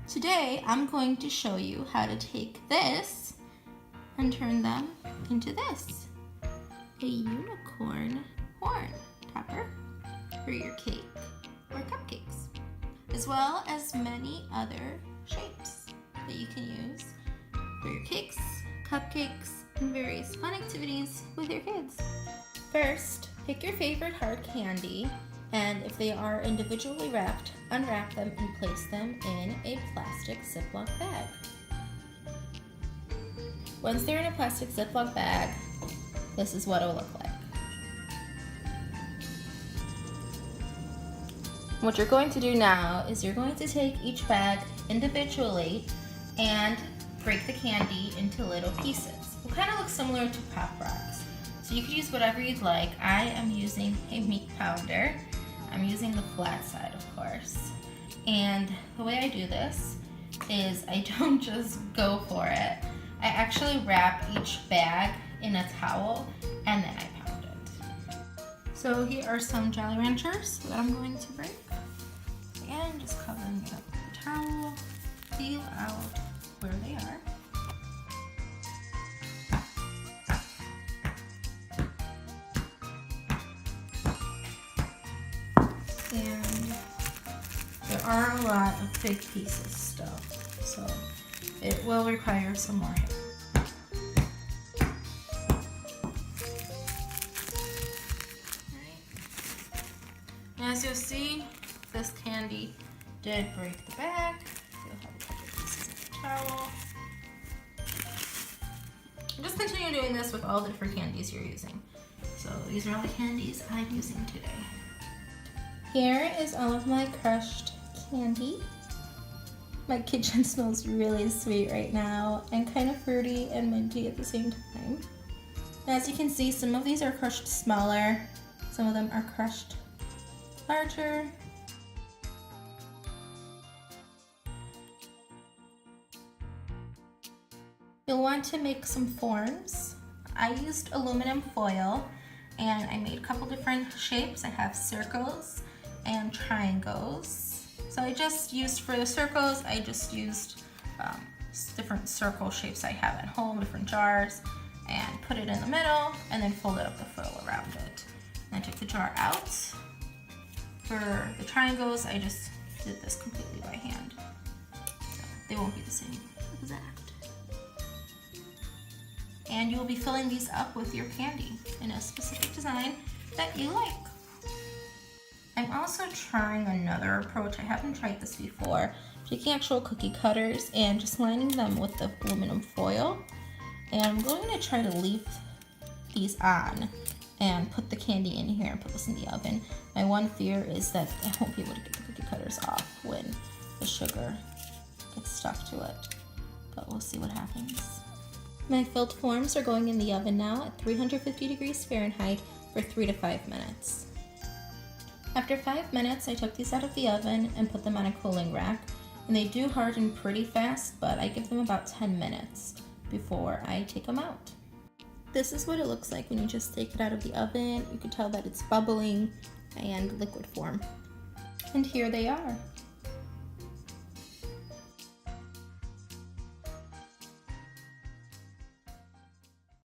Today I'm going to show you how to take this and turn them into this. A unicorn horn topper for your cake or cupcakes, as well as many other shapes that you can use for your cakes, cupcakes, and various fun activities with your kids. First, pick your favorite hard candy, and if they are individually wrapped, unwrap them and place them in a plastic Ziploc bag. Once they're in a plastic Ziploc bag, this is what it'll look like. What you're going to do now is you're going to take each bag individually and break the candy into little pieces. It kind of looks similar to Pop Rocks. So you could use whatever you'd like. I am using a meat pounder. I'm using the flat side, of course. And the way I do this is I don't just go for it. I actually wrap each bag in a towel and then I pound it. So here are some Jolly Ranchers that I'm going to break. Again, just covering it up with the towel. Feel out where they are. And there are a lot of big pieces still, so it will require some more hair. As you'll see, this candy did break the bag. You'll have a couple pieces of the towel. And just continue doing this with all the different candies you're using. So these are all the candies I'm using today. Here is all of my crushed candy. My kitchen smells really sweet right now and kind of fruity and minty at the same time. As you can see, some of these are crushed smaller, some of them are crushed larger. You'll want to make some forms. I used aluminum foil and I made a couple different shapes. I have circles and triangles. So I just used, for the circles, I just used different circle shapes I have at home, different jars, and put it in the middle and then folded up the foil around it. And I took the jar out. For the triangles, I just did this completely by hand. So they won't be the same exact. And you will be filling these up with your candy in a specific design that you like. I'm also trying another approach. I haven't tried this before. Taking actual cookie cutters and just lining them with the aluminum foil. And I'm going to try to leave these on and put the candy in here and put this in the oven. My one fear is that I won't be able to get the cookie cutters off when the sugar gets stuck to it. But we'll see what happens. My filled forms are going in the oven now at 350 degrees Fahrenheit for 3 to 5 minutes. After 5 minutes, I took these out of the oven and put them on a cooling rack. And they do harden pretty fast, but I give them about 10 minutes before I take them out. This is what it looks like when you just take it out of the oven. You can tell that it's bubbling and liquid form. And here they are.